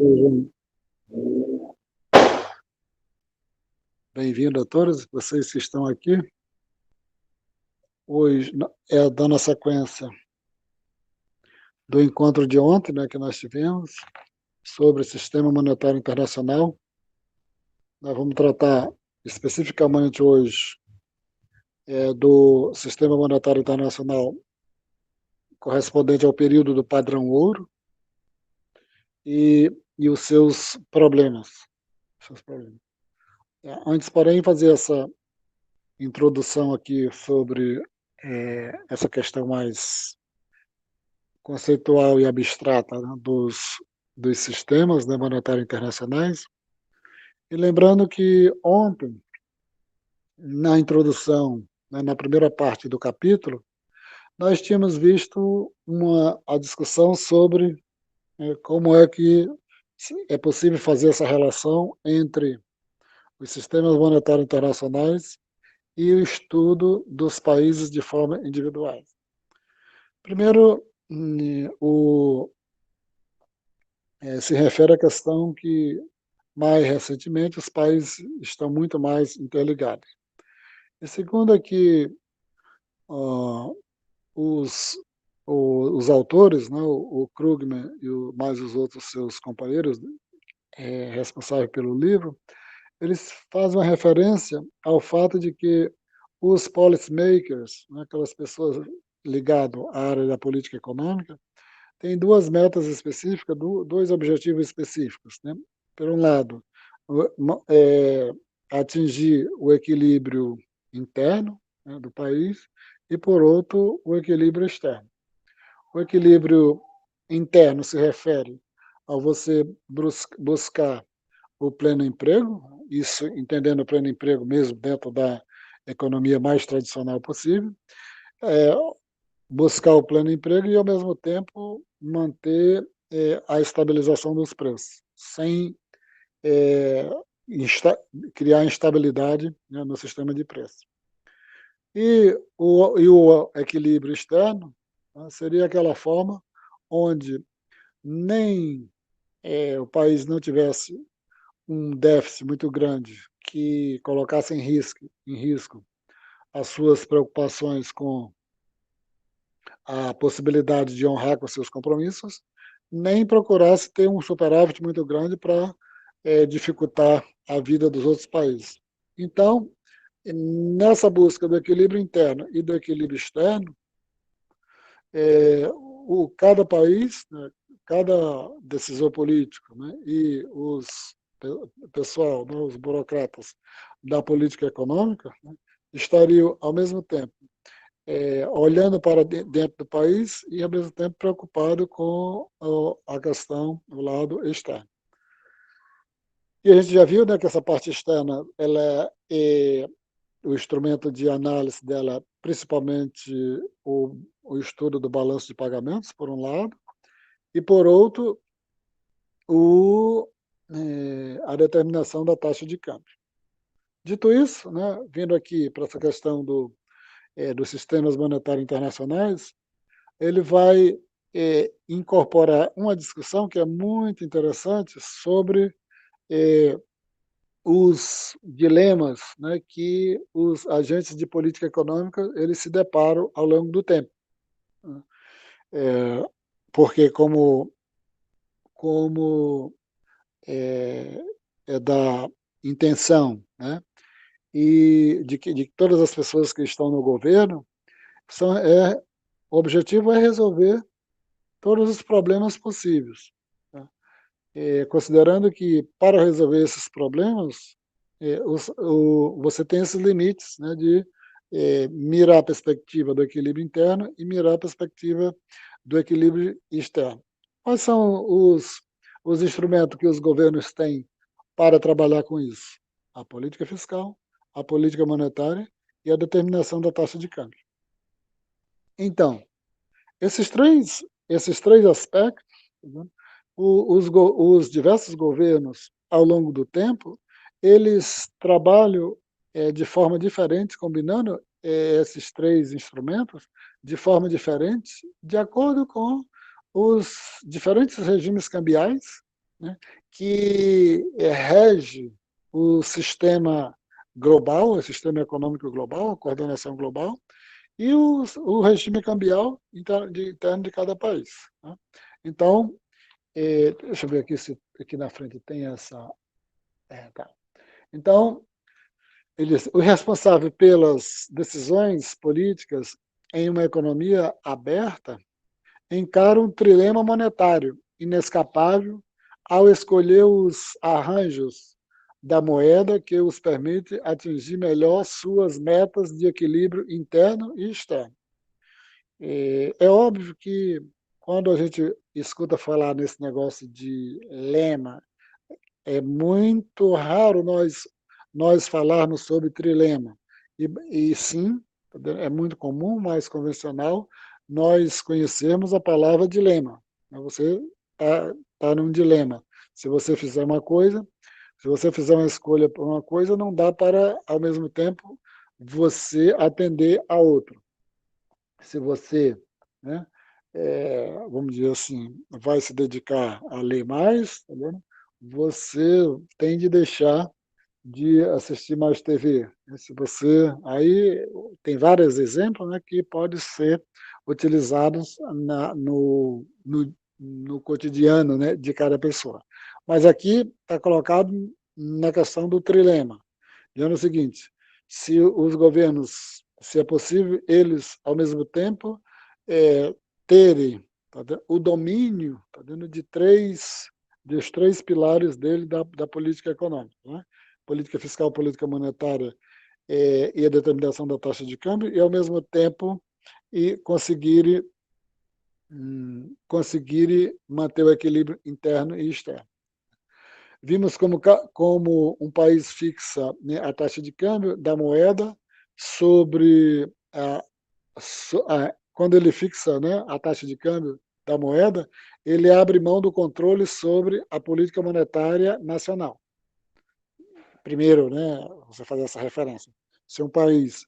Sejam bem-vindos a todos vocês que estão aqui. Hoje é dando a sequência do encontro de ontem, né, que nós tivemos, sobre o Sistema Monetário Internacional. Nós vamos tratar especificamente hoje do Sistema Monetário Internacional correspondente ao período do padrão ouro e os seus problemas. Antes, porém, fazer essa introdução aqui sobre essa questão mais conceitual e abstrata, né, dos sistemas, né, monetários internacionais. E lembrando que ontem, na introdução, né, na primeira parte do capítulo, nós tínhamos visto a discussão sobre como é que é possível fazer essa relação entre os sistemas monetários internacionais e o estudo dos países de forma individual. Primeiro, se refere à questão que, mais recentemente, os países estão muito mais interligados. E segundo é que os, os autores, né, o Krugman e mais os outros seus companheiros responsáveis pelo livro, eles fazem uma referência ao fato de que os policymakers, né, aquelas pessoas ligadas à área da política econômica, têm duas metas específicas, dois objetivos específicos, né? Por um lado, atingir o equilíbrio interno, né, do país, e por outro, o equilíbrio externo. O equilíbrio interno se refere a você buscar o pleno emprego, isso entendendo o pleno emprego mesmo dentro da economia mais tradicional possível, buscar o pleno emprego e, ao mesmo tempo, manter a estabilização dos preços, sem criar instabilidade, né, no sistema de preços. E o equilíbrio externo, né, seria aquela forma onde nem o país não tivesse um déficit muito grande que colocasse em risco as suas preocupações com a possibilidade de honrar com seus compromissos, nem procurasse ter um superávit muito grande para dificultar a vida dos outros países. Então, nessa busca do equilíbrio interno e do equilíbrio externo, cada país, né, cada decisor político, né, e o pessoal, né, os burocratas da política econômica, né, estariam, ao mesmo tempo, olhando para dentro do país e, ao mesmo tempo, preocupado com a questão do lado externo. E a gente já viu, né, que essa parte externa, ela o instrumento de análise dela, principalmente o estudo do balanço de pagamentos, por um lado, e, por outro, a determinação da taxa de câmbio. Dito isso, né, vindo aqui para essa questão dos sistemas monetários internacionais, ele vai incorporar uma discussão que é muito interessante sobre os dilemas, né, que os agentes de política econômica eles se deparam ao longo do tempo, né? Porque como é da intenção, né, e de todas as pessoas que estão no governo, o objetivo é resolver todos os problemas possíveis, tá? Considerando que, para resolver esses problemas, você tem esses limites, né, de mirar a perspectiva do equilíbrio interno e mirar a perspectiva do equilíbrio externo. Quais são os instrumentos que os governos têm para trabalhar com isso? A política fiscal, a política monetária e a determinação da taxa de câmbio. Então, esses três aspectos, né, os diversos governos, ao longo do tempo, eles trabalham de forma diferente, combinando esses três instrumentos de forma diferente, de acordo com os diferentes regimes cambiais, né, que rege o sistema global, o sistema econômico global, a coordenação global, e o regime cambial interno de cada país. Né? Então, deixa eu ver aqui se aqui na frente tem essa. Tá. Então, ele diz, o responsável pelas decisões políticas em uma economia aberta encara um trilema monetário inescapável ao escolher os arranjos da moeda que os permite atingir melhor suas metas de equilíbrio interno e externo. É óbvio que quando a gente escuta falar nesse negócio de lema, é muito raro nós falarmos sobre trilema. E sim, é muito comum, mais convencional, nós conhecermos a palavra dilema. Você tá num dilema. Se você fizer uma coisa, se você fizer uma escolha por uma coisa, não dá para, ao mesmo tempo, você atender a outra. Se você, né, vamos dizer assim, vai se dedicar a ler mais, tá vendo? Você tem de deixar de assistir mais TV. Se você, aí tem vários exemplos, né, que podem ser utilizados no cotidiano, né, de cada pessoa. Mas aqui está colocado na questão do trilema, dizendo o seguinte: se os governos, se é possível, eles, ao mesmo tempo, terem, tá, o domínio, tá, dos três pilares dele da política econômica, né? Política fiscal, política monetária e a determinação da taxa de câmbio, e, ao mesmo tempo, conseguir manter o equilíbrio interno e externo. Vimos como um país fixa, né, a taxa de câmbio da moeda sobre quando ele fixa, né, a taxa de câmbio da moeda, ele abre mão do controle sobre a política monetária nacional. Primeiro, né, você fazer essa referência. Se um país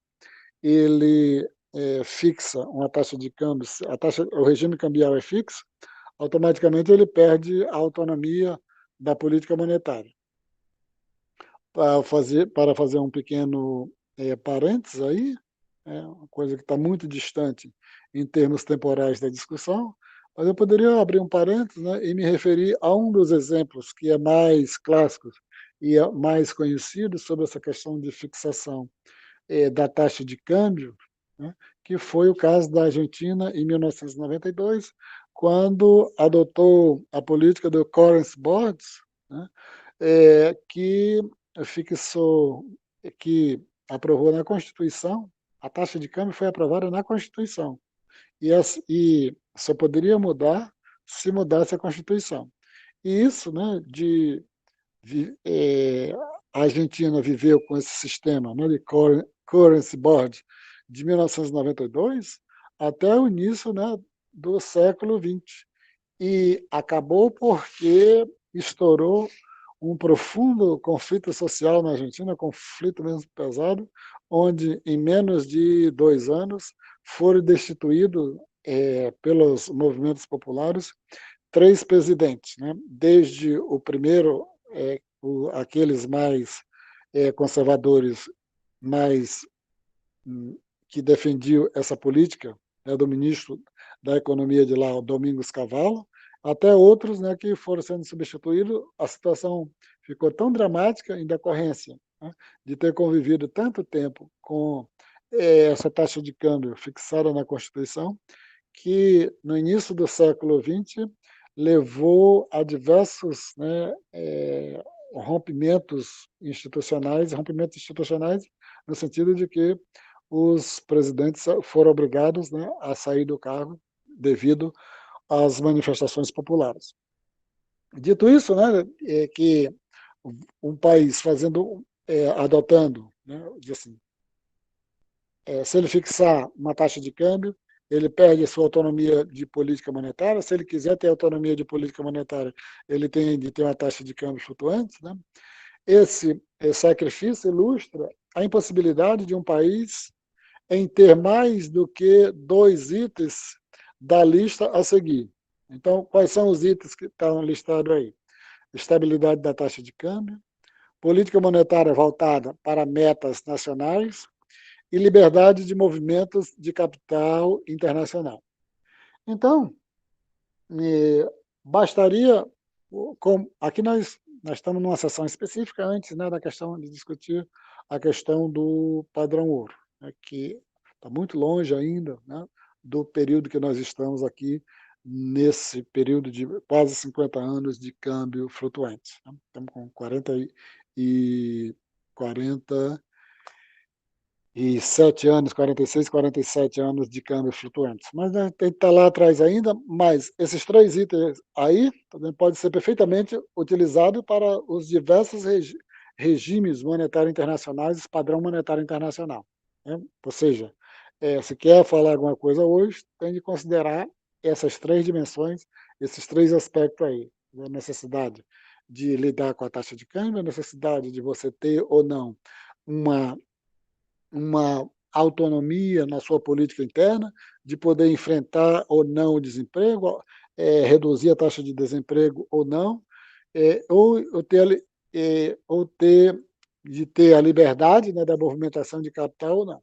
ele fixa uma taxa de câmbio, o regime cambial é fixo, automaticamente ele perde a autonomia da política monetária. Para fazer um pequeno parênteses aí, uma coisa que está muito distante em termos temporais da discussão, mas eu poderia abrir um parênteses, né, e me referir a um dos exemplos que é mais clássico e é mais conhecido sobre essa questão de fixação da taxa de câmbio, né, que foi o caso da Argentina em 1992, quando adotou a política do currency bonds, né, que fixou, que aprovou na Constituição, a taxa de câmbio foi aprovada na Constituição, e só poderia mudar se mudasse a Constituição. E isso, né, a Argentina viveu com esse sistema, né, de currency board de 1992 até o início, né, do século XX. E acabou porque estourou um profundo conflito social na Argentina, conflito mesmo pesado, onde em menos de 2 anos foram destituídos pelos movimentos populares 3 presidentes, né? Desde o primeiro, aqueles mais conservadores, mais que defendiam essa política, né, do ministro da Economia de lá, o Domingos Cavallo, até outros, né, que foram sendo substituídos. A situação ficou tão dramática em decorrência, né, de ter convivido tanto tempo com essa taxa de câmbio fixada na Constituição, que no início do século XX levou a diversos, né, rompimentos institucionais, no sentido de que os presidentes foram obrigados, né, a sair do cargo devido às manifestações populares. Dito isso, né, que um país adotando, né, assim, se ele fixar uma taxa de câmbio, ele perde a sua autonomia de política monetária. Se ele quiser ter autonomia de política monetária, ele tem de ter uma taxa de câmbio flutuante, né? Esse sacrifício ilustra a impossibilidade de um país em ter mais do que 2 itens da lista a seguir. Então, quais são os itens que estão listados aí? estabilidade da taxa de câmbio, política monetária voltada para metas nacionais e liberdade de movimentos de capital internacional. Então, bastaria, aqui nós estamos numa sessão específica antes, né, da questão de discutir a questão do padrão ouro, né, que está muito longe ainda, né, do período que nós estamos aqui, nesse período de quase 50 anos de câmbio flutuante, né? Estamos com 47 anos, 46, 47 anos de câmbio flutuantes. Mas, né, tem que estar lá atrás ainda, mas esses três itens aí também pode ser perfeitamente utilizado para os diversos regimes monetários internacionais, padrão monetário internacional, né? Ou seja, se quer falar alguma coisa hoje, tem de considerar essas três dimensões, esses três aspectos aí, né? A necessidade de lidar com a taxa de câmbio, a necessidade de você ter ou não uma autonomia na sua política interna, de poder enfrentar ou não o desemprego, reduzir a taxa de desemprego ou não, ou ter a liberdade, né, da movimentação de capital ou não.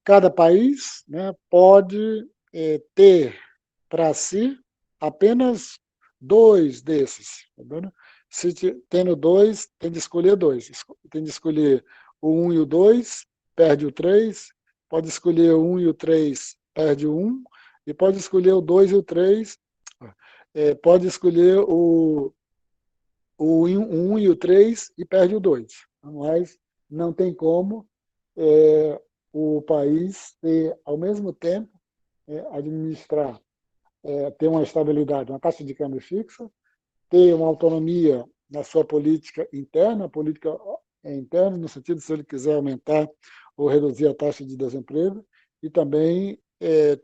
Cada país, né, pode ter para si apenas dois desses. Tá vendo? Se tendo dois, tem de escolher dois. Tem de escolher o um e o dois, perde o três. Pode escolher o um e o três, perde o um. E pode escolher o dois e o três. Pode escolher o um e o três e perde o dois. Mas não tem como o país ter, ao mesmo tempo, administrar, ter uma estabilidade, uma taxa de câmbio fixa, ter uma autonomia na sua política interna, no sentido de se ele quiser aumentar ou reduzir a taxa de desemprego, e também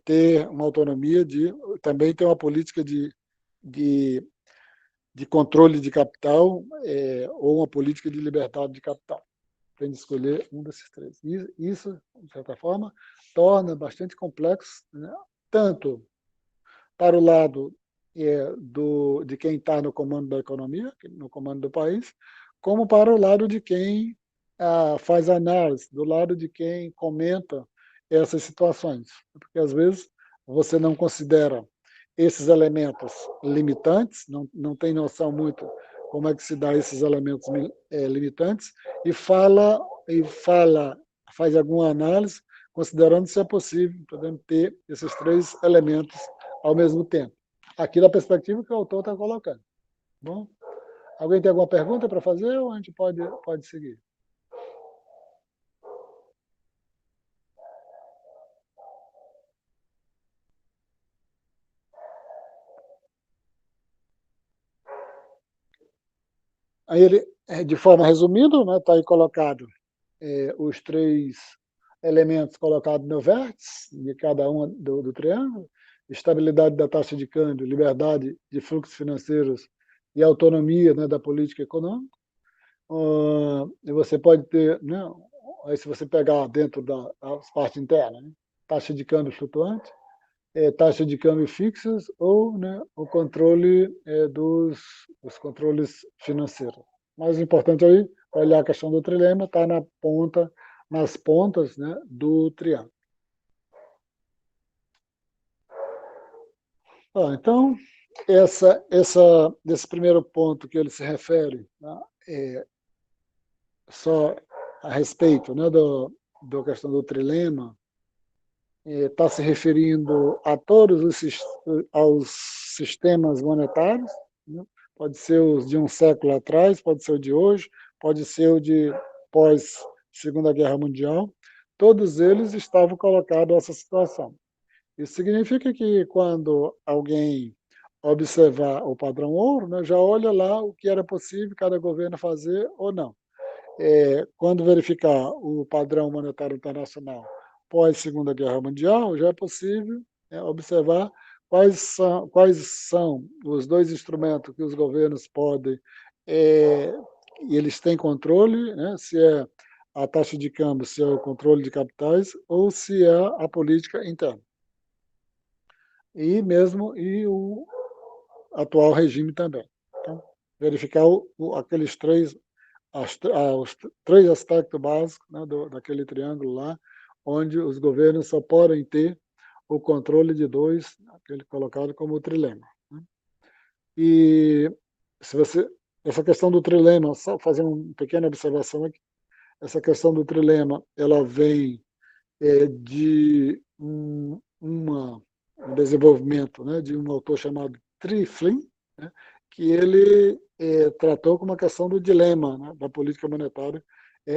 ter uma autonomia também ter uma política de, de controle de capital, ou uma política de liberdade de capital. Tem de escolher um desses três. Isso, de certa forma, torna bastante complexo, né? Tanto para o lado de quem está no comando da economia, no comando do país, como para o lado de quem faz análise, do lado de quem comenta essas situações. Porque, às vezes, você não considera esses elementos limitantes, não tem noção muito como é que se dá esses elementos limitantes, e faz alguma análise, considerando se é possível podemos ter esses três elementos ao mesmo tempo. Aqui da perspectiva que o autor está colocando. Bom, alguém tem alguma pergunta para fazer ou a gente pode seguir? Aí ele, de forma resumida, né, está aí colocado os três elementos colocados no vértice de cada um do triângulo: estabilidade da taxa de câmbio, liberdade de fluxos financeiros e autonomia, né, da política econômica. E você pode ter, né, aí se você pegar dentro das partes internas, né, taxa de câmbio flutuante, taxa de câmbio fixas ou, né, o controle dos controles financeiros. Mais importante aí, olhar a questão do trilema, está nas pontas, né, do triângulo. Então, desse primeiro ponto que ele se refere, né, só a respeito, né, da questão do trilema, está se referindo a todos aos sistemas monetários, né? Pode ser os de um século atrás, pode ser o de hoje, pode ser o de pós Segunda Guerra Mundial. Todos eles estavam colocados nessa situação. Isso significa que quando alguém observar o padrão ouro, né, já olha lá o que era possível cada governo fazer ou não. Quando verificar o padrão monetário internacional pós Segunda Guerra Mundial, já é possível, né, observar quais são os dois instrumentos que os governos podem, e eles têm controle, né, se é a taxa de câmbio, se é o controle de capitais ou se é a política interna. E o atual regime também. Então, verificar aqueles os três aspectos básicos, né, daquele triângulo lá, onde os governos só podem ter o controle de dois, aquele colocado como o trilema, né? E se você, essa questão do trilema, só fazer uma pequena observação aqui, essa questão do trilema, ela vem de um desenvolvimento, né, de um autor chamado Triflin, né, que ele tratou como uma questão do dilema, né, da política monetária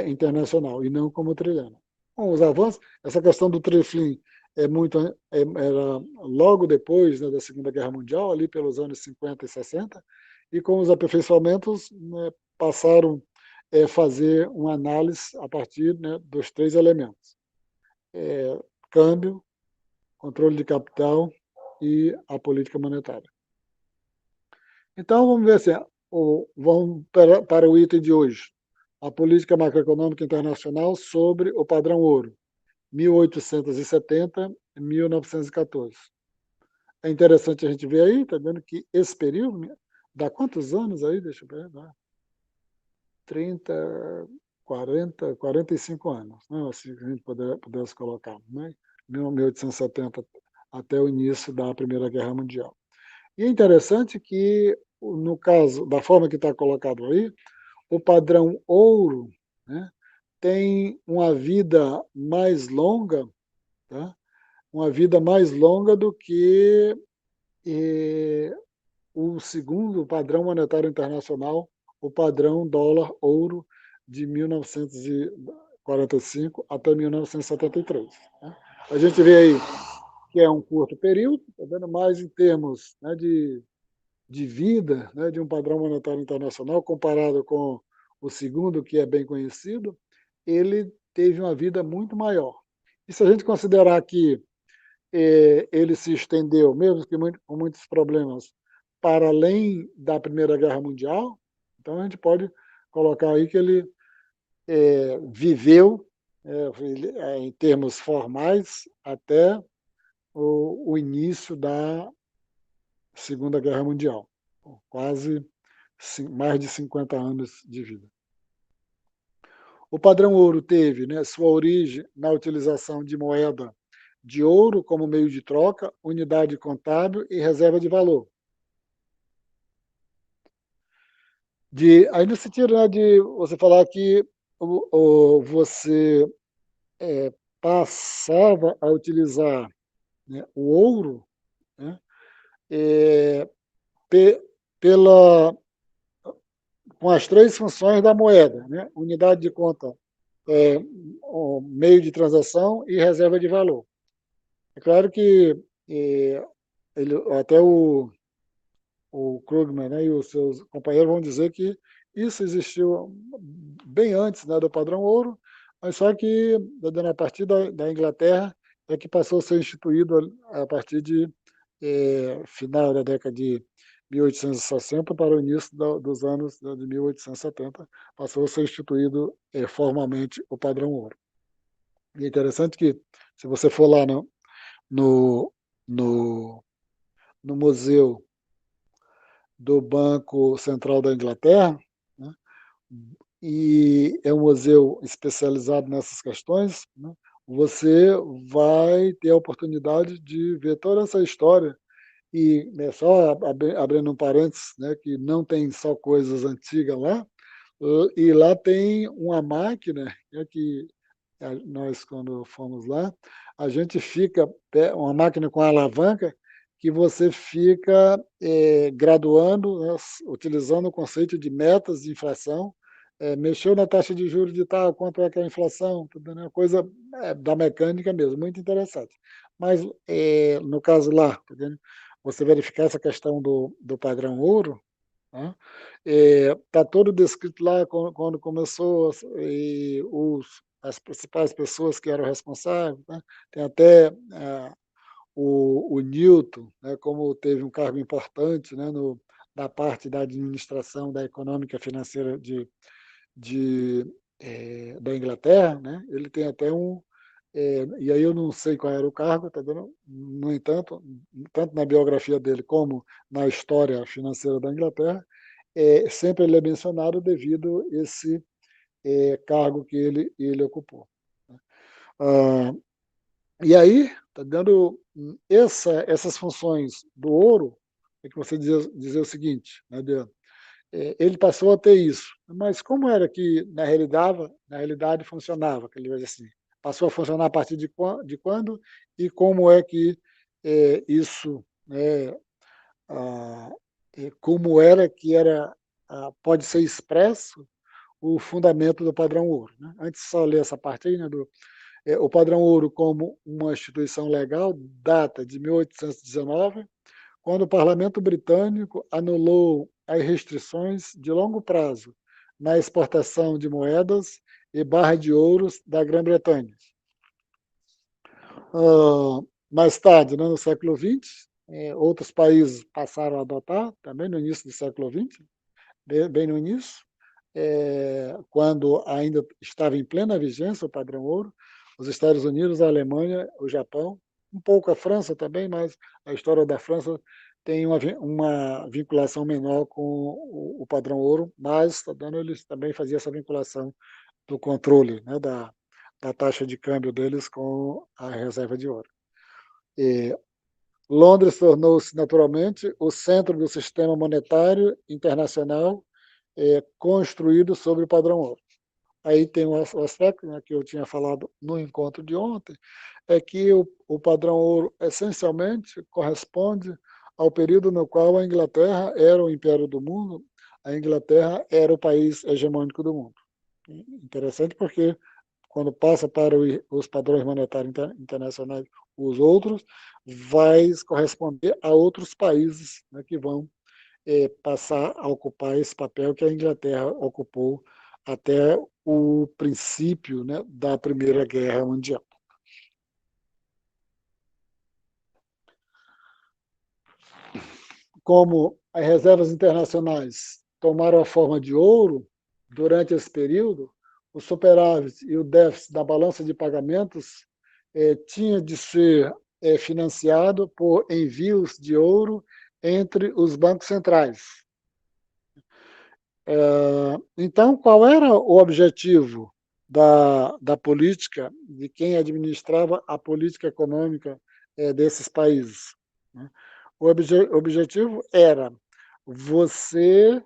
internacional, e não como trilema. Com os avanços, essa questão do Triflin era logo depois, né, da Segunda Guerra Mundial, ali pelos anos 50 e 60, e com os aperfeiçoamentos, né, passaram a fazer uma análise a partir, né, dos três elementos: câmbio, controle de capital e a política monetária. Então, vamos ver assim, vamos para o item de hoje, a política macroeconômica internacional sobre o padrão ouro, 1870 e 1914. É interessante a gente ver aí, está vendo que esse período, né, dá quantos anos aí? Deixa eu ver, dá 30, 40, 45 anos, né? Assim, a gente pudesse colocar, né? 1870 até o início da Primeira Guerra Mundial. E é interessante que, no caso, da forma que está colocado aí, o padrão ouro, né, tem uma vida mais longa, tá? Uma vida mais longa do que o segundo padrão monetário internacional, o padrão dólar-ouro de 1945 até 1973. Né? A gente vê aí que é um curto período, tá vendo? Mais em termos, né, de vida, né, de um padrão monetário internacional, comparado com o segundo, que é bem conhecido, ele teve uma vida muito maior. E se a gente considerar que ele se estendeu, mesmo que com muitos problemas, para além da Primeira Guerra Mundial, então a gente pode colocar aí que ele viveu, em termos formais, até o início da Segunda Guerra Mundial, quase mais de 50 anos de vida. O padrão ouro teve, né, sua origem na utilização de moeda de ouro como meio de troca, unidade contábil e reserva de valor. Aí no sentido, né, de você falar que você passava a utilizar, né, o ouro, né, é, pe, pela, com as três funções da moeda, né, unidade de conta, o meio de transação e reserva de valor. É claro que até o Krugman, né, e os seus companheiros vão dizer que isso existiu bem antes, né, do padrão ouro, mas só que a partir da Inglaterra é que passou a ser instituído a partir de final da década de 1860 para o início dos anos de 1870, passou a ser instituído formalmente o padrão ouro. E é interessante que, se você for lá no, no, no museu do Banco Central da Inglaterra, né, e é um museu especializado nessas questões, né, você vai ter a oportunidade de ver toda essa história. E, né, só abrindo um parênteses, né, que não tem só coisas antigas lá, e lá tem uma máquina, né, que nós, quando fomos lá, a gente fica, uma máquina com alavanca, que você fica graduando, né, utilizando o conceito de metas de inflação, mexeu na taxa de juros de tal, quanto é que é a inflação, tudo, né, coisa da mecânica mesmo, muito interessante. Mas, no caso lá, tá vendo? Você verificar essa questão do padrão ouro, né? Está todo descrito lá quando começou, e as principais pessoas que eram responsáveis, né? Tem até o Newton, né, como teve um cargo importante, né, na parte da administração da econômica financeira de, da Inglaterra, né? Ele tem até e aí eu não sei qual era o cargo, tá vendo? No entanto, tanto na biografia dele como na história financeira da Inglaterra, sempre ele é mencionado devido a esse cargo que ele ocupou. Ah, e aí, tá dando essas funções do ouro, é que você dizer o seguinte, né, ele passou a ter isso, mas como era que na realidade funcionava, que ele vai dizer assim, passou a funcionar a partir de quando e como é que isso, né, ah, como era que pode ser expresso o fundamento do padrão ouro. Né? Antes só ler essa parte aí, né, o padrão ouro como uma instituição legal data de 1819, quando o parlamento britânico anulou as restrições de longo prazo na exportação de moedas e barra de ouros da Grã-Bretanha. Mais tarde, né, no século XX, outros países passaram a adotar, também no início do século XX, bem no início, quando ainda estava em plena vigência o padrão ouro, os Estados Unidos, a Alemanha, o Japão, um pouco a França também, mas a história da França tem uma vinculação menor com o padrão ouro, mas eles também faziam essa vinculação do controle, né, da taxa de câmbio deles com a reserva de ouro. E Londres tornou-se naturalmente o centro do sistema monetário internacional construído sobre o padrão ouro. Aí tem o aspecto, né, que eu tinha falado no encontro de ontem, é que o padrão ouro essencialmente corresponde ao período no qual a Inglaterra era o império do mundo, a Inglaterra era o país hegemônico do mundo. Interessante porque quando passa para os padrões monetários internacionais, os outros, vai corresponder a outros países, né, que vão passar a ocupar esse papel que a Inglaterra ocupou até o princípio, né, da Primeira Guerra Mundial. Como as reservas internacionais tomaram a forma de ouro durante esse período, o superávit e o déficit da balança de pagamentos tinha de ser financiado por envios de ouro entre os bancos centrais. Então, qual era o objetivo da política, de quem administrava a política econômica desses países? Né? O objetivo era você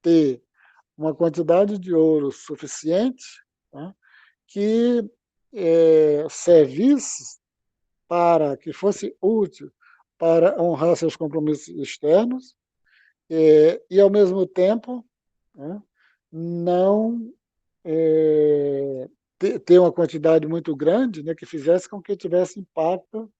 ter uma quantidade de ouro suficiente, né, que servisse para que fosse útil para honrar seus compromissos externos e, ao mesmo tempo, né, não ter uma quantidade muito grande, né, que fizesse com que tivesse impacto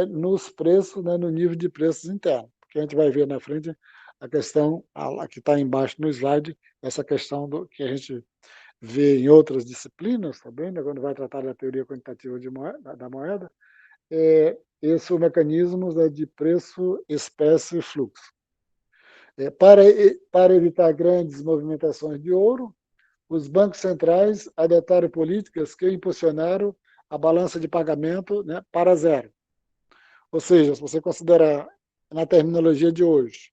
nos preços, né, no nível de preços internos. Porque a gente vai ver na frente a questão que está embaixo no slide, essa questão que a gente vê em outras disciplinas também, né, quando vai tratar da teoria quantitativa da moeda, esse é o mecanismo, né, de preço, espécie e fluxo. Para evitar grandes movimentações de ouro, os bancos centrais adotaram políticas que impulsionaram a balança de pagamento, né, para zero. Ou seja, se você considerar na terminologia de hoje,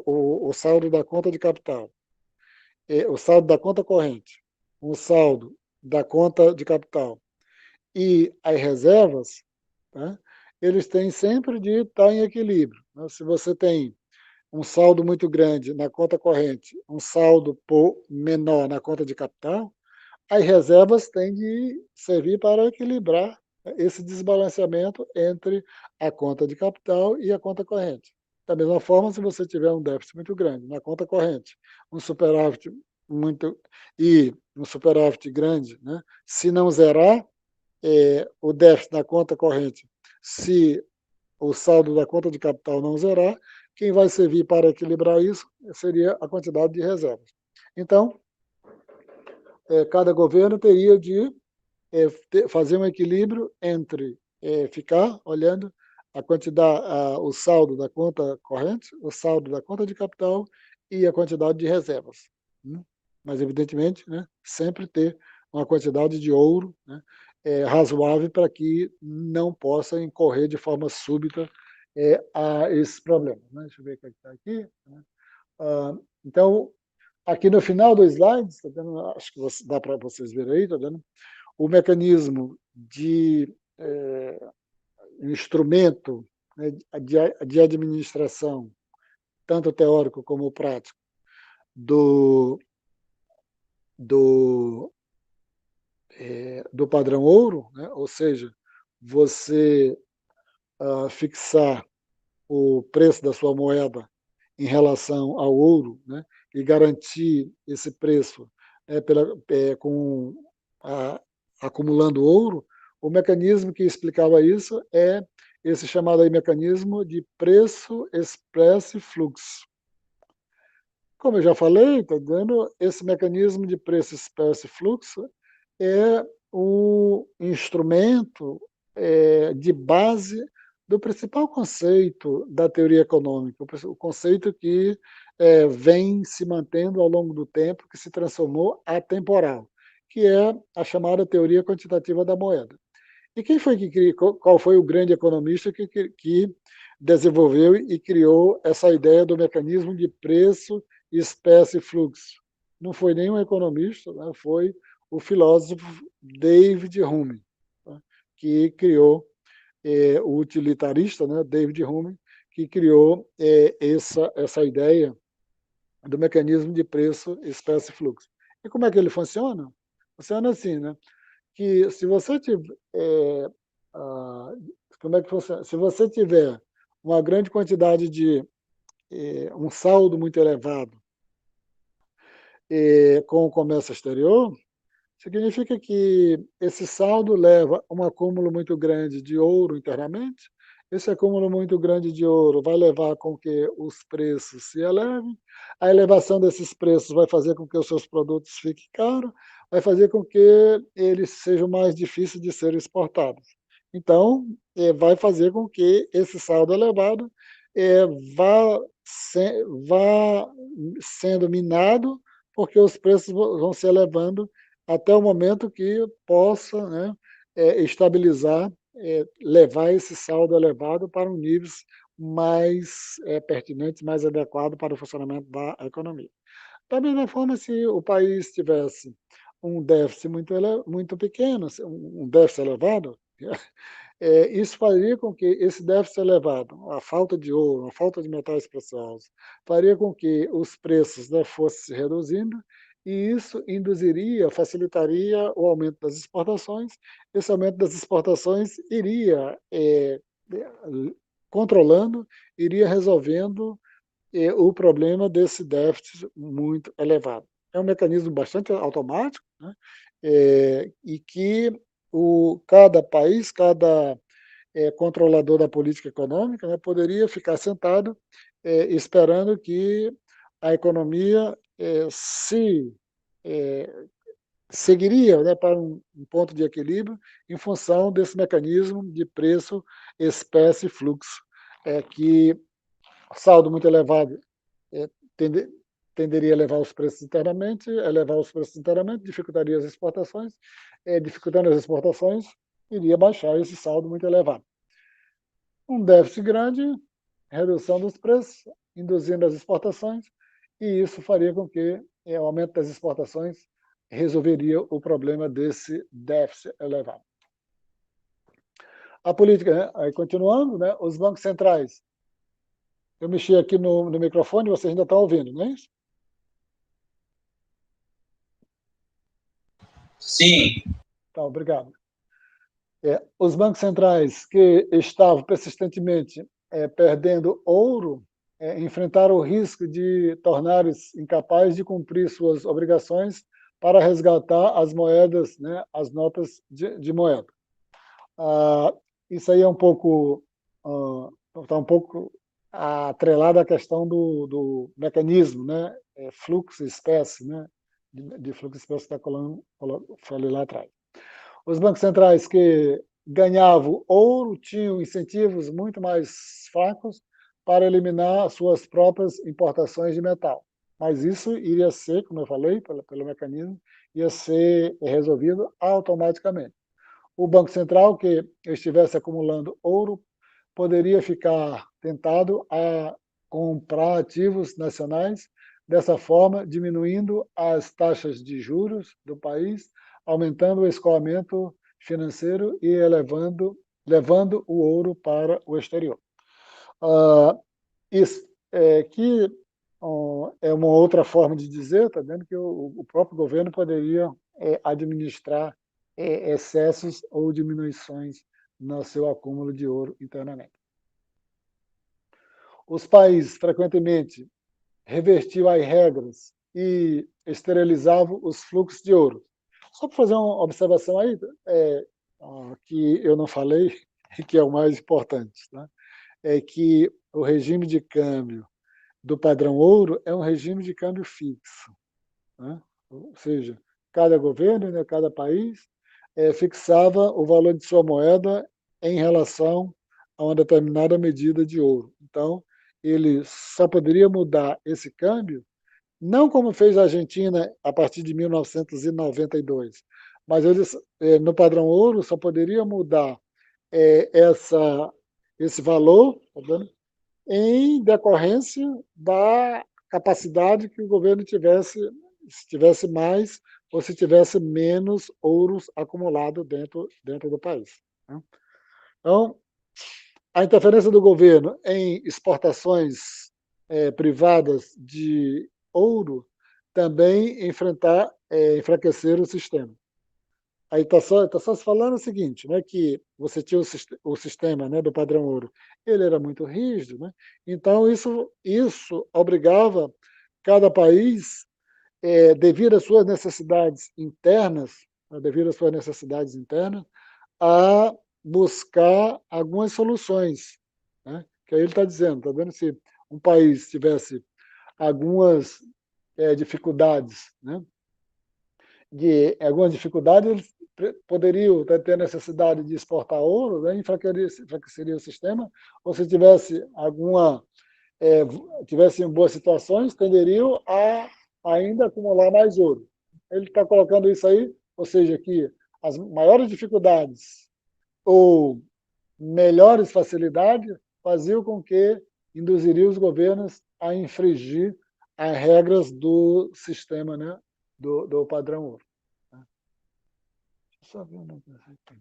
o saldo da conta de capital, o saldo da conta corrente, o saldo da conta de capital e as reservas, tá, eles têm sempre de estar em equilíbrio. Né? Se você tem um saldo muito grande na conta corrente, um saldo menor na conta de capital, as reservas têm de servir para equilibrar esse desbalanceamento entre a conta de capital e a conta corrente. Da mesma forma, se você tiver um déficit muito grande na conta corrente, um superávit um superávit grande, né? Se não zerar o déficit na conta corrente, se o saldo da conta de capital não zerar, quem vai servir para equilibrar isso seria a quantidade de reservas. Então, cada governo teria de fazer um equilíbrio entre ficar olhando a quantidade, o saldo da conta corrente, o saldo da conta de capital e a quantidade de reservas. Né? Mas, evidentemente, né, sempre ter uma quantidade de ouro, né, razoável para que não possa incorrer de forma súbita a esses problemas. Né? Deixa eu ver o que está aqui. Né? Então, aqui no final do slide, tá vendo? Acho que dá para vocês verem aí, tá vendo? O mecanismo de instrumento, né, de administração, tanto teórico como prático, do, do, do padrão ouro, né? Ou seja, você fixar o preço da sua moeda em relação ao ouro, né? E garantir esse preço com a, acumulando ouro. O mecanismo que explicava isso é esse chamado aí mecanismo de preço, expresso e fluxo. Como eu já falei, tá dando esse mecanismo de preço, expresso e fluxo é o instrumento de base do principal conceito da teoria econômica, o conceito que vem se mantendo ao longo do tempo, que se transformou atemporal, que é a chamada teoria quantitativa da moeda. E quem foi que criou, qual foi o grande economista que desenvolveu e criou essa ideia do mecanismo de preço, espécie e fluxo? Não foi nenhum economista, né? Foi o filósofo David Hume, né? Que criou o utilitarista, né? David Hume, que criou essa ideia do mecanismo de preço, espécie e fluxo. E como é que ele funciona? Funciona assim, né? Que se você tiver, como é que funciona? Se você tiver uma grande quantidade de um saldo muito elevado com o comércio exterior, significa que esse saldo leva a um acúmulo muito grande de ouro internamente. Esse acúmulo muito grande de ouro vai levar com que os preços se elevem. A elevação desses preços vai fazer com que os seus produtos fiquem caros, vai fazer com que eles sejam mais difíceis de serem exportados. Então, vai fazer com que esse saldo elevado eh, vá, vá sendo minado, porque os preços vão se elevando até o momento que possa, né, estabilizar, levar esse saldo elevado para um níveis mais pertinentes, mais adequado para o funcionamento da economia. Da mesma forma, se o país tivesse um déficit muito pequeno, um déficit elevado, isso faria com que esse déficit elevado, a falta de ouro, a falta de metais preciosos, faria com que os preços, né, fossem se reduzindo, e isso induziria, facilitaria o aumento das exportações. Esse aumento das exportações iria controlando, iria resolvendo o problema desse déficit muito elevado. É um mecanismo bastante automático, né? E que cada país, cada controlador da política econômica, né, poderia ficar sentado esperando que a economia se seguiria, né, para um ponto de equilíbrio em função desse mecanismo de preço, espécie e fluxo, que saldo muito elevado eh, tende, tenderia a elevar os preços internamente, dificultaria as exportações, dificultando as exportações, iria baixar esse saldo muito elevado. Um déficit grande, redução dos preços, induzindo as exportações, e isso faria com que o aumento das exportações resolveria o problema desse déficit elevado. A política, né? Aí continuando, né? Os bancos centrais. Eu mexi aqui no microfone, vocês ainda estão ouvindo, não é isso? Sim. Tá, obrigado. Os bancos centrais que estavam persistentemente perdendo ouro enfrentaram o risco de tornar-se incapazes de cumprir suas obrigações para resgatar as moedas, né, as notas de moeda. Isso aí é um pouco está um pouco atrelado à questão do mecanismo, né, fluxo espécie, né, de fluxo espécie que falei lá atrás. Os bancos centrais que ganhavam ouro tinham incentivos muito mais fracos para eliminar suas próprias importações de metal. Mas isso iria ser, como eu falei, pelo mecanismo, ia ser resolvido automaticamente. O Banco Central que estivesse acumulando ouro poderia ficar tentado a comprar ativos nacionais, dessa forma diminuindo as taxas de juros do país, aumentando o escoamento financeiro e levando o ouro para o exterior. Ah, isso que é uma outra forma de dizer, está vendo que o próprio governo poderia administrar excessos ou diminuições no seu acúmulo de ouro internamente. Os países frequentemente revertiam as regras e esterilizavam os fluxos de ouro. Só para fazer uma observação aí, que eu não falei, e que é o mais importante, né? É que o regime de câmbio do padrão ouro é um regime de câmbio fixo, né? Ou seja, cada governo, né, cada país fixava o valor de sua moeda em relação a uma determinada medida de ouro. Então, ele só poderia mudar esse câmbio, não como fez a Argentina a partir de 1992, mas eles, no padrão ouro, só poderia mudar esse valor, tá vendo? Em decorrência da capacidade que o governo tivesse, se tivesse mais ou se tivesse menos ouros acumulado dentro do país, né? Então, a interferência do governo em exportações privadas de ouro também enfraquecer o sistema. Aí está só se falando o seguinte, né, que você tinha o sistema, né, do padrão ouro, ele era muito rígido, né? Então isso obrigava cada país, devido às suas necessidades internas, né, devido às suas necessidades internas, a buscar algumas soluções, né? Que aí ele está dizendo, está vendo, se um país tivesse algumas dificuldades, né? De algumas dificuldades, eles poderiam ter necessidade de exportar ouro, né? Enfraqueceria o sistema, ou se tivesse tivessem boas situações, tenderiam a ainda acumular mais ouro. Ele está colocando isso aí, ou seja, que as maiores dificuldades ou melhores facilidades faziam com que induziria os governos a infringir as regras do sistema, né, do padrão ouro. Deixa eu só ver um negócio aqui.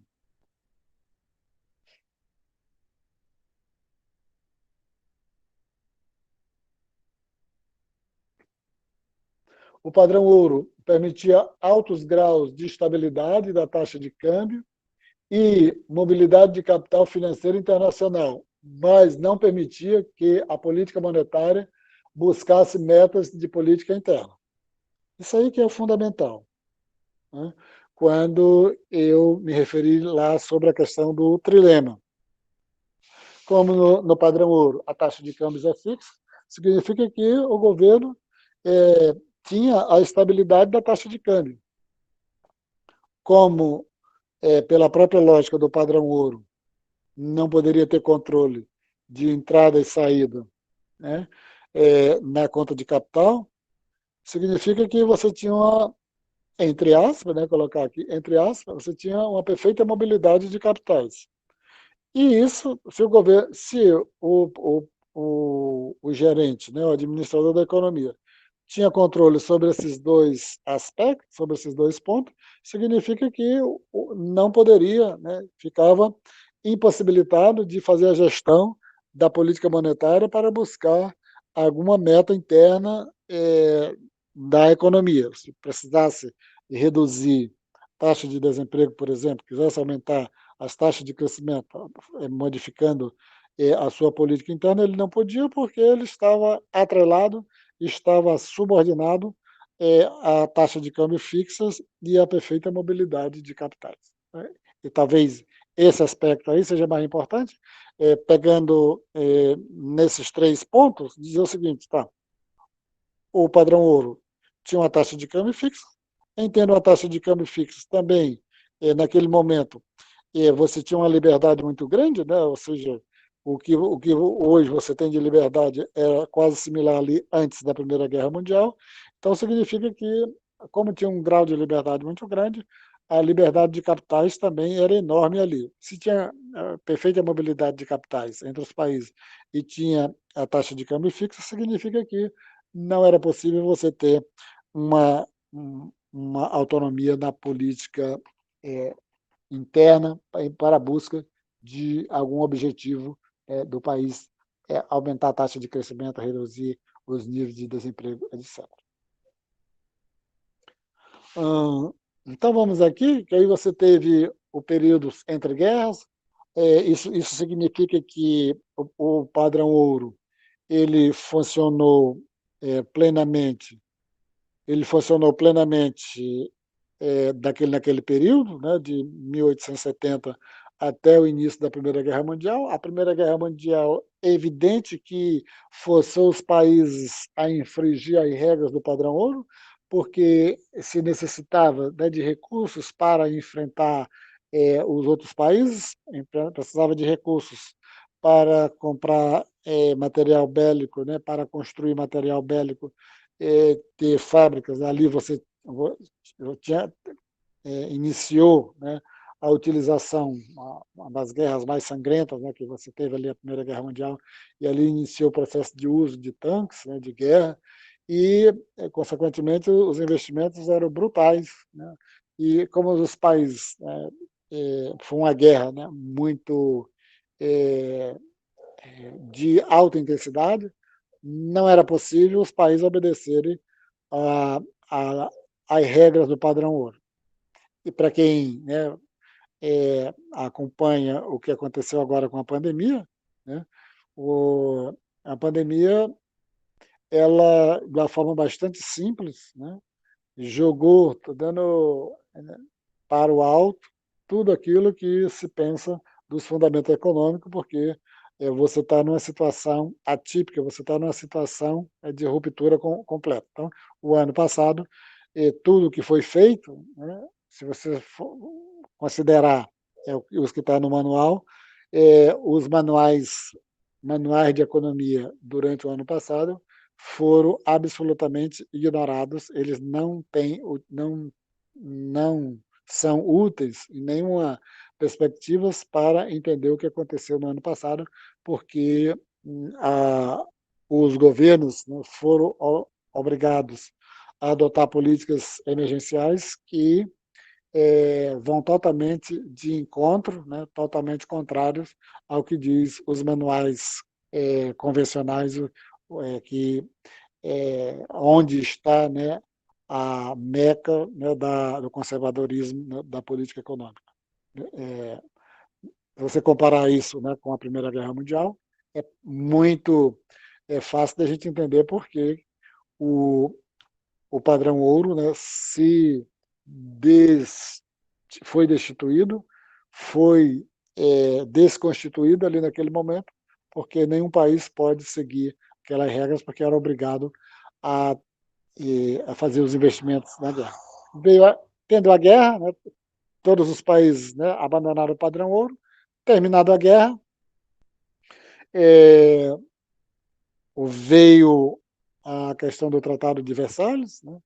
O padrão ouro permitia altos graus de estabilidade da taxa de câmbio e mobilidade de capital financeiro internacional, mas não permitia que a política monetária buscasse metas de política interna. Isso aí que é o fundamental, né? Quando eu me referi lá sobre a questão do trilema. Como no padrão ouro a taxa de câmbios é fixa, significa que o governo tinha a estabilidade da taxa de câmbio. Como, pela própria lógica do padrão ouro, não poderia ter controle de entrada e saída, né, na conta de capital, significa que você tinha uma, entre aspas, né, colocar aqui, entre aspas, você tinha uma perfeita mobilidade de capitais. E isso, se o governo, se o gerente, né, o administrador da economia, tinha controle sobre esses dois aspectos, sobre esses dois pontos, significa que não poderia, né, ficava impossibilitado de fazer a gestão da política monetária para buscar alguma meta interna da economia. Se precisasse reduzir taxa de desemprego, por exemplo, quisesse aumentar as taxas de crescimento, modificando a sua política interna, ele não podia porque ele estava atrelado, estava subordinado à taxa de câmbio fixas e à perfeita mobilidade de capitais, né? E talvez esse aspecto aí seja mais importante, pegando nesses três pontos, dizer o seguinte, tá? O padrão ouro tinha uma taxa de câmbio fixa, entendo uma taxa de câmbio fixa também, naquele momento, você tinha uma liberdade muito grande, né? Ou seja, o que hoje você tem de liberdade é quase similar ali antes da Primeira Guerra Mundial. Então, significa que, como tinha um grau de liberdade muito grande, a liberdade de capitais também era enorme ali. Se tinha perfeita mobilidade de capitais entre os países e tinha a taxa de câmbio fixa, significa que não era possível você ter uma autonomia na política eh, interna para a busca de algum objetivo do país, aumentar a taxa de crescimento, reduzir os níveis de desemprego, etc. Hum, então vamos aqui, que aí você teve o período entre guerras, isso significa que o padrão ouro ele funcionou plenamente, ele funcionou plenamente naquele período, né, de 1870 até o início da Primeira Guerra Mundial. A Primeira Guerra Mundial, é evidente que forçou os países a infringir as regras do padrão ouro, porque se necessitava, né, de recursos para enfrentar os outros países, precisava de recursos para comprar material bélico, né, para construir material bélico, ter fábricas. Ali você tinha iniciou, né, a utilização, uma das guerras mais sangrentas, né, que você teve ali, a Primeira Guerra Mundial, e ali iniciou o processo de uso de tanques, né, de guerra, e, consequentemente, os investimentos eram brutais, né, e como os países, foi uma guerra, né, muito eh, de alta intensidade, não era possível os países obedecerem a, a, às regras do padrão ouro. E para quem, né, acompanha o que aconteceu agora com a pandemia, né, a pandemia, ela, de uma forma bastante simples, né, jogou, tô dando para o alto tudo aquilo que se pensa dos fundamentos econômicos, porque você está numa situação atípica, você está numa situação de ruptura completa. Então, o ano passado, tudo que foi feito, né, se você for considerar os que estão no manual, os manuais de economia durante o ano passado foram absolutamente ignorados, eles não têm, não são úteis em nenhuma perspectivas para entender o que aconteceu no ano passado, porque os governos, né, foram obrigados a adotar políticas emergenciais que vão totalmente de encontro, né, totalmente contrários ao que diz os manuais convencionais, que onde está, né, a meca, né, do conservadorismo, né, da política econômica. É, Se você comparar isso, né, com a Primeira Guerra Mundial, é muito fácil da gente entender por que o, o padrão ouro, né, se des, foi destituído, foi desconstituído ali naquele momento, porque nenhum país pode seguir aquelas regras, porque era obrigado a a fazer os investimentos na guerra. Tendo a guerra, né, todos os países, né, abandonaram o padrão ouro, terminada a guerra, é, veio a questão do Tratado de Versalhes, né,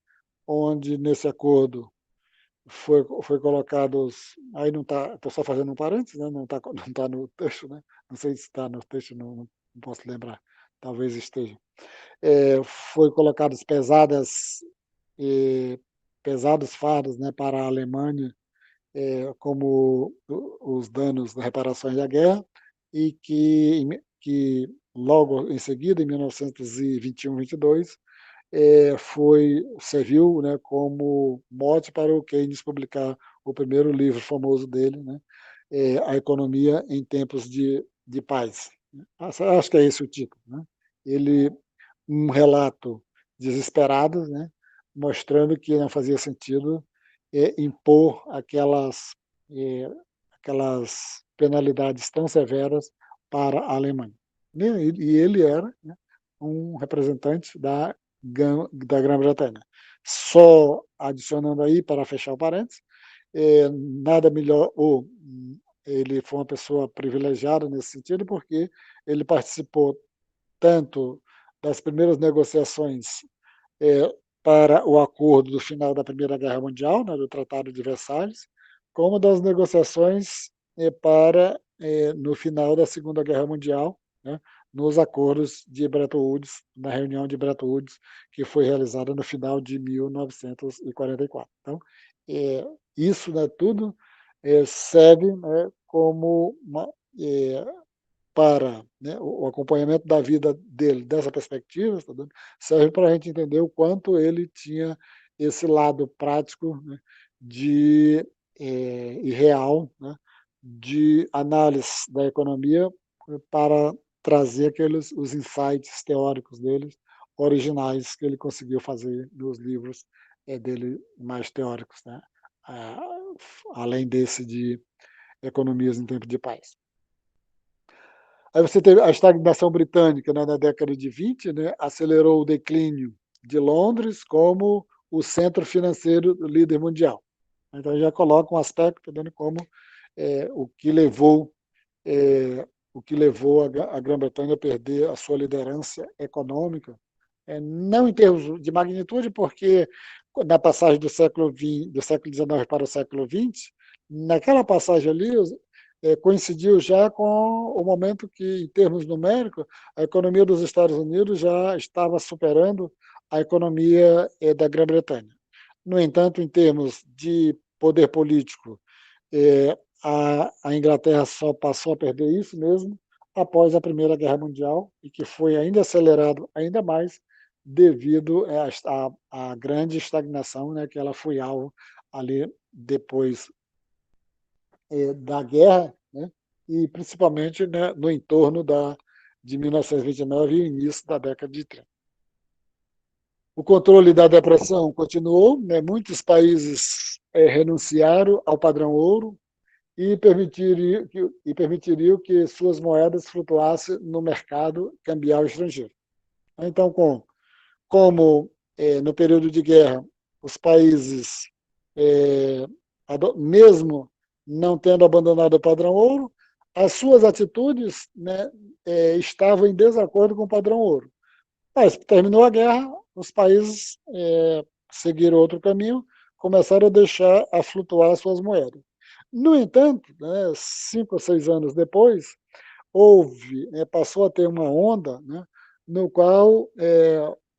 onde nesse acordo foi colocados, aí não está, estou só fazendo um parênteses, né, não tá no texto, né, não sei se está no texto, não posso lembrar, talvez esteja. Foi colocados eh, pesados fardos, né, para a Alemanha, como os danos das reparações da guerra, e que logo em seguida, em 1921-22, serviu, né, como mote para o Keynes publicar o primeiro livro famoso dele, né, A Economia em Tempos de Paz. Acho que é esse o título, né? Ele um relato desesperado, né, mostrando que não fazia sentido impor eh, aquelas penalidades tão severas para a Alemanha. E ele era, né, um representante da Grã-Bretanha. Só adicionando aí, para fechar o parênteses, nada melhor, ou ele foi uma pessoa privilegiada nesse sentido, porque ele participou tanto das primeiras negociações para o acordo do final da Primeira Guerra Mundial, né, do Tratado de Versalhes, como das negociações para, no final da Segunda Guerra Mundial, né, nos acordos de Bretton Woods, na reunião de Bretton Woods, que foi realizada no final de 1944. Então, isso, né, tudo serve, né, como eh, para, né, o acompanhamento da vida dele dessa perspectiva, tá dando, serve para a gente entender o quanto ele tinha esse lado prático, né, de, e real, né, de análise da economia para trazer aqueles os insights teóricos dele, originais, que ele conseguiu fazer nos livros, dele mais teóricos, né, ah, além desse de Economias em Tempo de Paz. Aí você teve a estagnação britânica, né, na década de 20, né, acelerou o declínio de Londres como o centro financeiro líder mundial. Então já coloca um aspecto dando como eh, o que levou eh, a Grã-Bretanha a perder a sua liderança econômica, não em termos de magnitude, porque na passagem do século XIX para o século XX, naquela passagem ali, coincidiu já com o momento que, em termos numéricos, a economia dos Estados Unidos já estava superando a economia da Grã-Bretanha. No entanto, em termos de poder político, a Inglaterra só passou a perder isso mesmo após a Primeira Guerra Mundial, e que foi ainda acelerado ainda mais devido à grande estagnação, né, que ela foi alvo ali depois da guerra, né, e principalmente, né, no entorno de 1929 e o início da década de 30. O controle da depressão continuou, né, muitos países renunciaram ao padrão ouro e permitiriam que suas moedas flutuassem no mercado cambial estrangeiro. Então, como no período de guerra, os países, mesmo não tendo abandonado o padrão ouro, as suas atitudes, né, estavam em desacordo com o padrão ouro. Mas terminou a guerra, os países seguiram outro caminho, começaram a deixar a flutuar as suas moedas. No entanto, né, 5 ou 6 anos depois, passou a ter uma onda, né, no qual,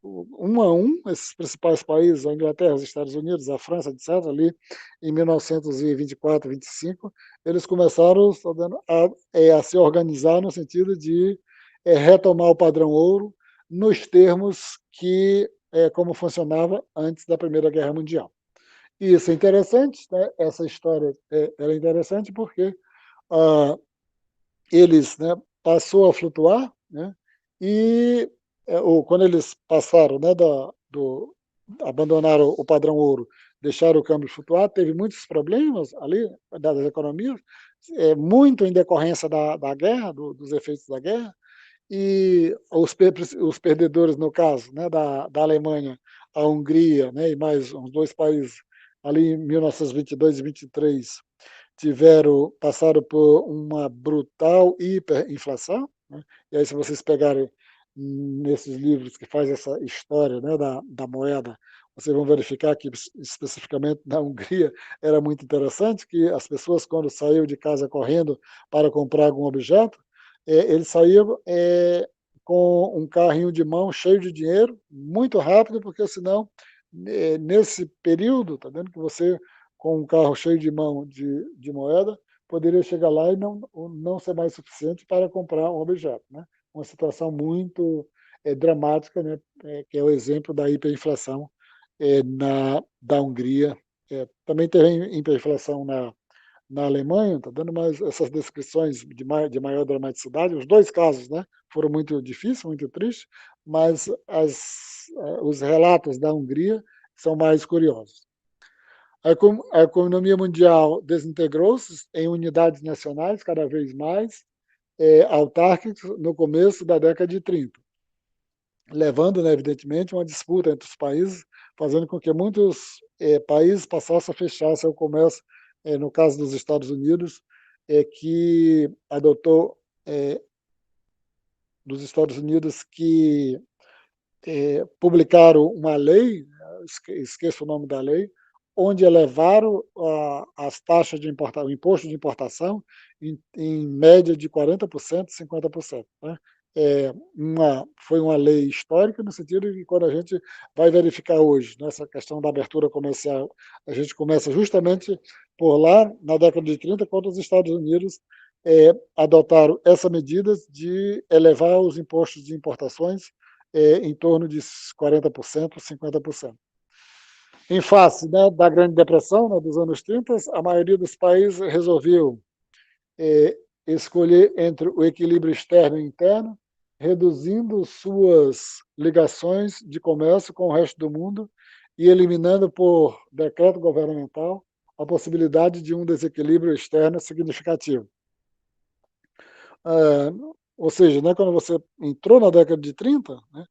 um a um, esses principais países, a Inglaterra, os Estados Unidos, a França, etc., ali em 1924, 25, eles começaram a se organizar no sentido de retomar o padrão ouro nos termos como funcionava antes da Primeira Guerra Mundial. E isso é interessante, né? Essa história ela é interessante porque ah, eles, né, passou a flutuar, né, e ou quando eles passaram, né, abandonaram o padrão ouro, deixaram o câmbio flutuar, teve muitos problemas ali das economias, muito em decorrência da guerra, dos efeitos da guerra, e os perdedores, no caso, né, da Alemanha, a Hungria, né, e mais uns 2 países, ali em 1922 e 23, passaram por uma brutal hiperinflação, né, e aí se vocês pegarem nesses livros que faz essa história, né, da moeda, vocês vão verificar que especificamente na Hungria era muito interessante que as pessoas, quando saíam de casa correndo para comprar algum objeto, eles saíam com um carrinho de mão cheio de dinheiro, muito rápido, porque senão, nesse período, tá vendo que você, com um carro cheio de mão de moeda, poderia chegar lá e não ser mais suficiente para comprar um objeto, né? Uma situação muito dramática, né? Que é o exemplo da hiperinflação da Hungria. Também teve hiperinflação na Alemanha, está dando mais essas descrições de maior dramaticidade. Os 2 casos, né, foram muito difíceis, muito tristes, mas os relatos da Hungria são mais curiosos. A economia mundial desintegrou-se em unidades nacionais cada vez mais autárquicas no começo da década de 30, levando, né, evidentemente, uma disputa entre os países, fazendo com que muitos países passassem a fechar seu comércio, no caso dos Estados Unidos, que adotou, dos Estados Unidos, que publicaram uma lei, esqueço o nome da lei, onde elevaram as taxas de importação, o imposto de importação, em média de 40%, 50%. Né? Foi uma lei histórica, no sentido de que, quando a gente vai verificar hoje, nessa questão da abertura comercial, a gente começa justamente por lá, na década de 30, quando os Estados Unidos adotaram essa medida de elevar os impostos de importações em torno de 40%, 50%. Em face, né, da Grande Depressão, né, dos anos 30, a maioria dos países resolveu escolher entre o equilíbrio externo e interno, reduzindo suas ligações de comércio com o resto do mundo e eliminando por decreto governamental a possibilidade de um desequilíbrio externo significativo. Ou seja, né, quando você entrou na década de 30, né,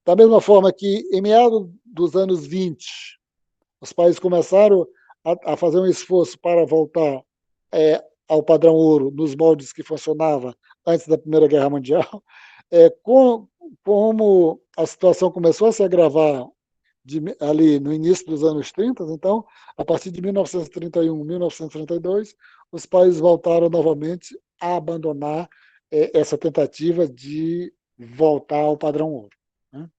da mesma forma que em meados dos anos 20, os países começaram a fazer um esforço para voltar ao padrão ouro nos moldes que funcionava antes da Primeira Guerra Mundial. Como a situação começou a se agravar ali no início dos anos 30, então, a partir de 1931, 1932, os países voltaram novamente a abandonar essa tentativa de voltar ao padrão ouro. Né?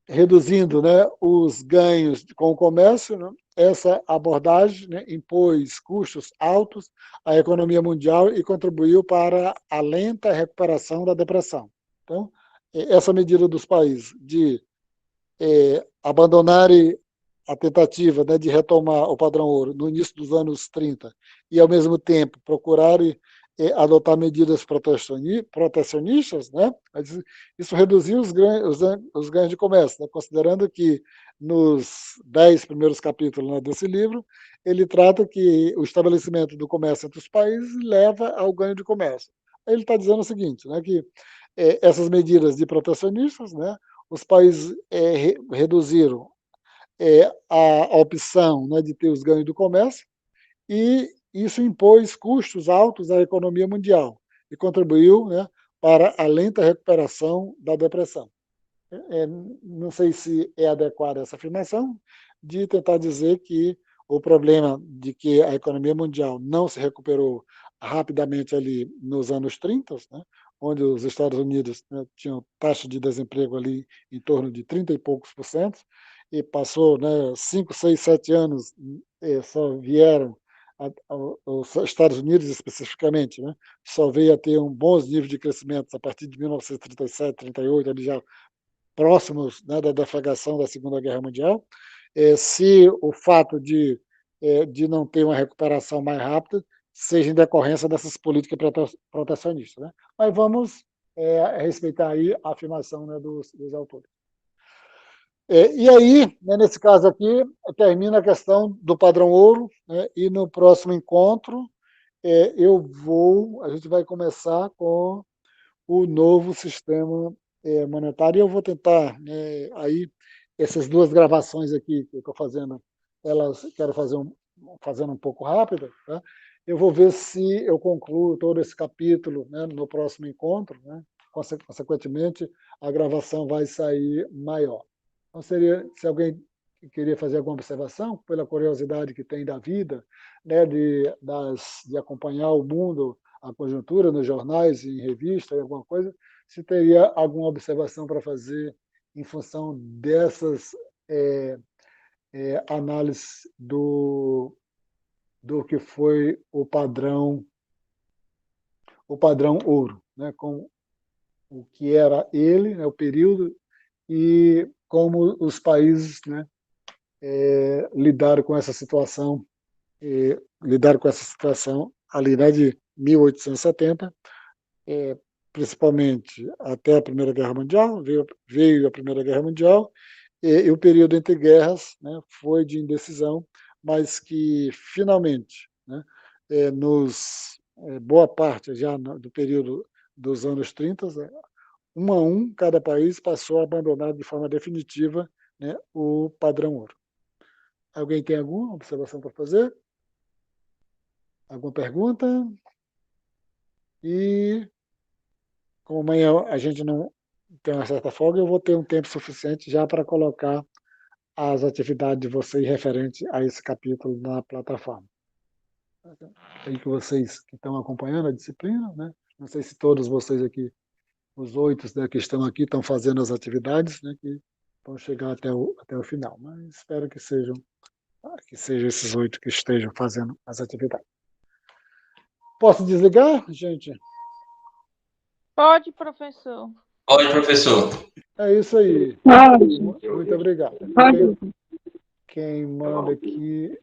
Reduzindo, né, os ganhos com o comércio, né, essa abordagem, né, impôs custos altos à economia mundial e contribuiu para a lenta recuperação da depressão. Então, essa medida dos países de abandonarem a tentativa, né, de retomar o padrão ouro no início dos anos 30 e, ao mesmo tempo, procurarem adotar medidas protecionistas, né? Isso reduziu os ganhos de comércio, né? Considerando que nos 10 primeiros capítulos, né, desse livro, ele trata que o estabelecimento do comércio entre os países leva ao ganho de comércio. Ele está dizendo o seguinte, né, que essas medidas de protecionistas, né, os países reduziram a opção, né, de ter os ganhos do comércio, e isso impôs custos altos à economia mundial e contribuiu, né, para a lenta recuperação da depressão. Não sei se é adequada essa afirmação, de tentar dizer que o problema de que a economia mundial não se recuperou rapidamente ali nos anos 30, né, onde os Estados Unidos, né, tinham taxa de desemprego ali em torno de 30 e poucos por cento, e passou, né, 5, 6, 7 anos, só vieram, os Estados Unidos especificamente, né, só veio a ter bons níveis de crescimento a partir de 1937, 38, ali já próximos, né, da deflagração da Segunda Guerra Mundial. Se o fato de não ter uma recuperação mais rápida seja em decorrência dessas políticas protecionistas. Né? Mas vamos respeitar aí a afirmação, né, dos autores. E aí, né, nesse caso aqui, termina a questão do padrão ouro, né, e no próximo encontro a gente vai começar com o novo sistema monetário. E eu vou tentar, né, aí, essas duas gravações aqui que eu estou fazendo, elas quero fazendo um pouco rápida, tá? Eu vou ver se eu concluo todo esse capítulo, né, no próximo encontro, né? Consequentemente, a gravação vai sair maior. Então, se alguém queria fazer alguma observação, pela curiosidade que tem da vida, né, de acompanhar o mundo, a conjuntura nos jornais, em revista, alguma coisa, se teria alguma observação para fazer em função dessas análises do que foi o padrão ouro, né, com o que era ele, né, o período, e como os países, né, lidaram com essa situação, ali, né, de 1870, principalmente até a Primeira Guerra Mundial. Veio a Primeira Guerra Mundial, e o período entre guerras, né, foi de indecisão, mas que finalmente, né, boa parte já do período dos anos 30, né, um a um, cada país passou a abandonar de forma definitiva, né, o padrão ouro. Alguém tem alguma observação para fazer? Alguma pergunta? E como amanhã a gente não tem uma certa folga, eu vou ter um tempo suficiente já para colocar as atividades de vocês referente a esse capítulo na plataforma. Aí que vocês que estão acompanhando a disciplina, né? Não sei se todos vocês aqui, os 8, né, que estão aqui, estão fazendo as atividades, né, que vão chegar até o final, mas espero que sejam esses 8 que estejam fazendo as atividades. Posso desligar, gente? Pode, professor. Pode, professor. É isso aí. Pode. Muito obrigado. Pode. Quem manda aqui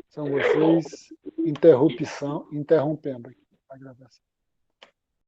são vocês, interrompendo aqui a gravação.